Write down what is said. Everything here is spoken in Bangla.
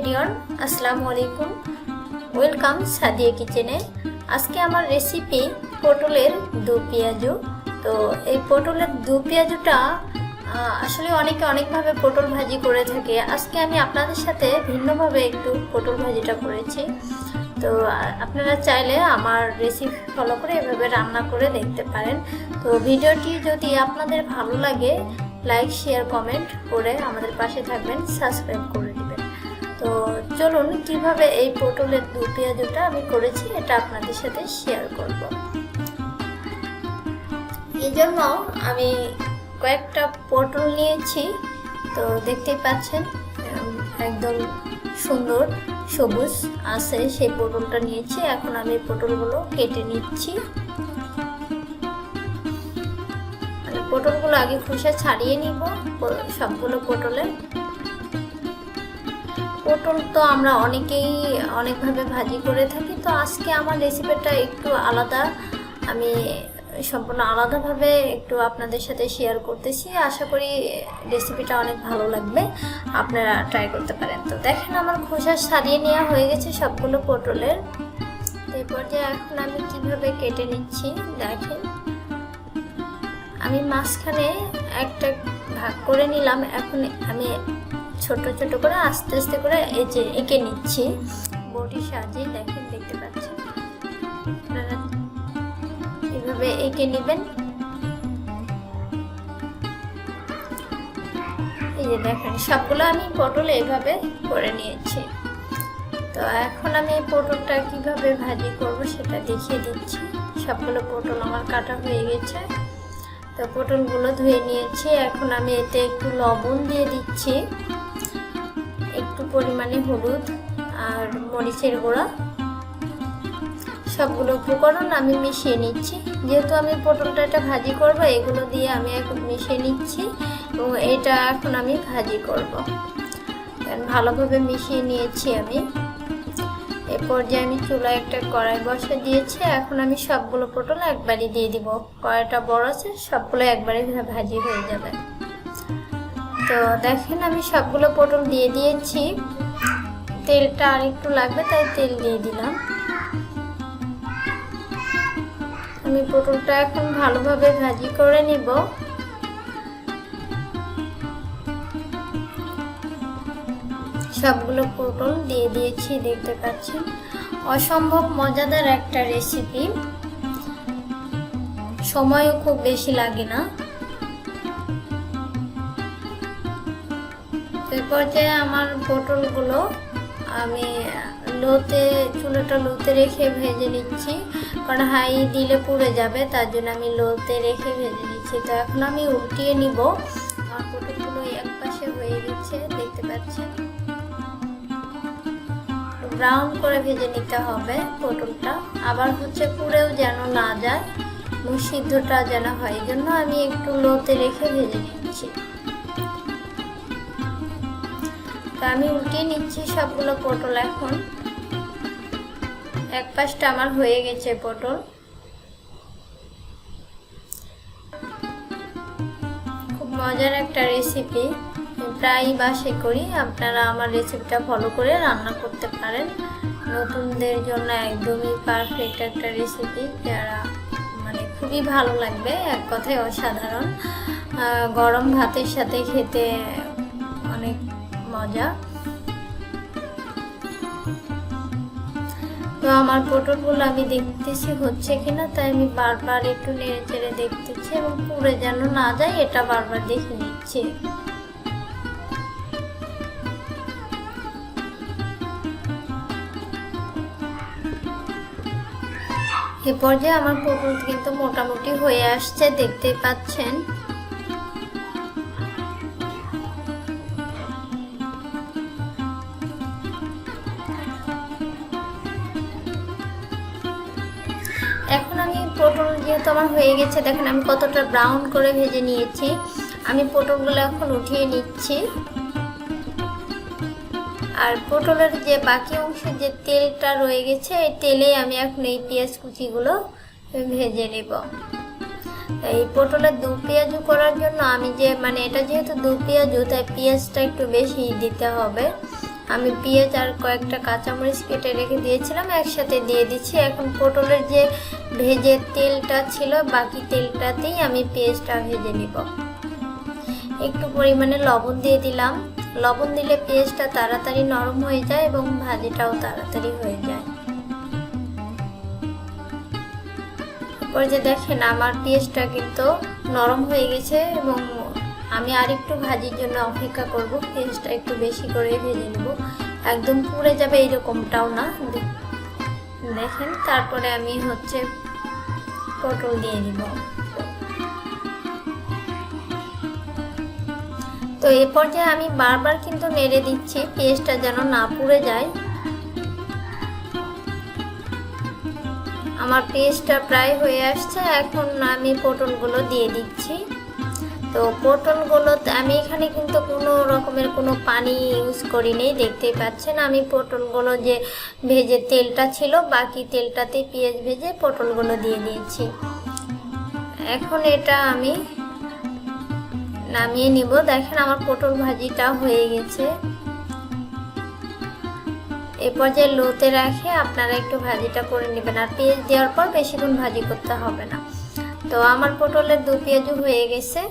এভরিওয়ান, আসসালামু আলাইকুম। ওয়েলকাম সাদিয়া কিচেনে। আজকে আমার রেসিপি পটলের দু পেঁয়াজু। তো এই পটলের দু পেঁয়াজুটা আসলে অনেকে অনেকভাবে পটল ভাজি করে থাকে। আজকে আমি আপনাদের সাথে ভিন্নভাবে একটু পটল ভাজিটা করেছি। তো আপনারা চাইলে আমার রেসিপি ফলো করে এভাবে রান্না করে দেখতে পারেন। তো ভিডিওটি যদি আপনাদের ভালো লাগে, লাইক শেয়ার কমেন্ট করে আমাদের পাশে থাকবেন, সাবস্ক্রাইব করে দিবেন। তো চলুন কিভাবে এই পটলের দু পেঁয়াজুটা আমি করেছি এটা আপনাদের সাথে শেয়ার করব। এই জন্য আমি কয়েকটা পটল নিয়েছি। তো দেখতেই পাচ্ছেন একদম সুন্দর সবুজ আছে সেই পটলটা নিয়েছি। এখন আমি পটলগুলো কেটে নিচ্ছি। পটলগুলো আগে খোসা ছাড়িয়ে নিব সবগুলো পটলের। পটল তো আমরা অনেকেই অনেকভাবে ভাজি করে থাকি। তো আজকে আমার রেসিপিটা একটু আলাদা, আমি সম্পূর্ণ আলাদাভাবে একটু আপনাদের সাথে শেয়ার করতেছি। আশা করি রেসিপিটা অনেক ভালো লাগবে, আপনারা ট্রাই করতে পারেন। তো দেখেন আমার খোসা ছাড়িয়ে নেওয়া হয়ে গেছে সবগুলো পটলের। এরপর যে এখন আমি কিভাবে কেটে নিচ্ছি দেখেন, আমি মাঝখানে একটা ভাগ করে নিলাম। এখন আমি ছোট ছোট করে আস্তে আস্তে করে এঁকে নিচ্ছি বটির সাহায্যে। দেখেন, দেখতে পাচ্ছেন, আপনারা এভাবে এঁকে নেবেন। এই যে দেখেন সবগুলো আমি পটল এভাবে করে নিয়েছি। তো এখন আমি পটলটা কিভাবে ভাজি করব সেটা দেখিয়ে দিচ্ছি। সবগুলো পটল আমার কাটা হয়ে গেছে। তো পটলগুলো ধুয়ে নিয়েছি। এখন আমি এতে একটু লবণ দিয়ে দিচ্ছি, একটু পরিমাণে হলুদ আর মরিচের গুঁড়া। সবগুলো উপকরণ আমি মিশিয়ে নিচ্ছি। যেহেতু আমি পটলটা এটা ভাজি করব, এগুলো দিয়ে আমি এখন মিশিয়ে নিচ্ছি এবং এটা এখন আমি ভাজি করব। ভালোভাবে মিশিয়ে নিয়েছি আমি। এরপর যে আমি চুলায় একটা কড়াই বসে দিয়েছি। এখন আমি সবগুলো পটল একবারই দিয়ে দিব। কড়াইটা বড় আছে, সবগুলো একবারে ভাজি হয়ে যাবে। তো দেখেন আমি সবগুলো পটল দিয়ে দিয়েছি। তেলটা আর একটু লাগবে, তাই তেল দিয়ে দিলাম। আমি পটলটা এখন ভালোভাবে ভাজি করে নিব। সবগুলো পটল দিয়ে দিয়েছি, দেখতে পাচ্ছেন। অসম্ভব মজাদার একটা রেসিপি, সময়ও খুব বেশি লাগে না। এরপর যে আমার পটলগুলো আমি চুলাটা লোতে রেখে ভেজে নিচ্ছি, কারণ হাই দিলে পুড়ে যাবে, তার জন্য আমি লোতে রেখে ভেজে নিচ্ছি। তো এখন আমি উল্টিয়ে নিব। আমার পটলগুলো এক পাশে হয়ে গেছে, দেখতে পাচ্ছেন। ব্রাউন করে ভেজে নিতে হবে পটলটা, আবার পুড়েও যেন না যায়, সিদ্ধটা যেন হয়। এই জন্য আমি একটু লোতে রেখে ভেজে নিচ্ছি। তা আমি উল্টিয়ে নিচ্ছি সবগুলো পটল। এখন এক পাশটা আমার হয়ে গেছে পটল। খুব মজার একটা রেসিপি, প্রায় বাসে করি। আপনারা আমার রেসিপিটা ফলো করে রান্না করতে পারেন। নতুনদের জন্য একদমই পারফেক্ট একটা রেসিপি, যারা খুবই ভালো লাগবে, এক কথায় অসাধারণ। গরম ভাতের সাথে খেতে অনেক মজা। তো আমার পটলগুলো আমি দেখতেছি হচ্ছে কিনা, তাই আমি বারবার একটু নেড়ে চেড়ে দেখতেছি এবং পুড়ে যেন না যায় এটা বারবার দেখে নিচ্ছি। এ পর্যায়ে আমার পটল কিন্তু মোটামুটি হয়ে আসছে, দেখতেই পাচ্ছেন। এখন আমি পটল যেহেতু আমার হয়ে গেছে, দেখেন আমি কতটা ব্রাউন করে ভেজে নিয়েছি। আমি পটলগুলো এখন উঠিয়ে নিচ্ছি। আর পটলের যে বাকি অংশে যে তেলটা রয়ে গেছে, এই তেলে আমি এখন এই পেঁয়াজ কুচিগুলো ভেজে নেব। এই পটলের দু পেঁয়াজু করার জন্য আমি যে এটা যেহেতু দু পেঁয়াজু, তাই পেঁয়াজটা একটু বেশি দিতে হবে। আমি পেঁয়াজ আর কয়েকটা কাঁচামরিচ কেটে রেখে দিয়েছিলাম, একসাথে দিয়ে দিচ্ছি। এখন পটলের যে ভেজে তেলটা ছিল, বাকি তেলটাতেই আমি পেঁয়াজটা ভেজে নিব। একটু পরিমাণে লবণ দিয়ে দিলাম। লবণ দিলে পেঁয়াজটা তাড়াতাড়ি নরম হয়ে যায় এবং ভাজিটাও তাড়াতাড়ি হয়ে যায়। এরপর যে দেখেন আমার পেঁয়াজটা কিন্তু নরম হয়ে গেছে এবং আমি আরেকটু ভাজির জন্য অপেক্ষা করব। পেঁয়াজটা একটু বেশি করে ভেজে নেব, একদম পুড়ে যাবে এরকমটাও না। দেখেন তারপরে আমি পটল দিয়ে দিব। তো এই পর্যায়ে আমি বারবার কিন্তু নেড়ে দিচ্ছি, পেঁয়াজটা যেন না পুড়ে যায়। আমার পেঁয়াজটা প্রায় হয়ে আসছে, এখন আমি পটলগুলো দিয়ে দিচ্ছি। তো পটলগুলো আমি এখানে কিন্তু কোনো রকমের কোনো পানি ইউজ করিনি, দেখতেই পাচ্ছেন। আমি পটলগুলো যে ভেজে তেলটা ছিল, বাকি তেলটাতে পেঁয়াজ ভেজে পটলগুলো দিয়ে দিয়েছি। এখন এটা আমি নামিয়ে নিব। দেখেন আমার পটল ভাজিটা হয়ে গেছে। এ পর্যায়ে লোতে রাখে আপনারা একটু ভাজিটা করে নেবেন, আর পেঁয়াজ দেওয়ার পর বেশিক্ষণ ভাজি করতে হবে না। তো আমার পটলের দু পেঁয়াজও হয়ে গেছে।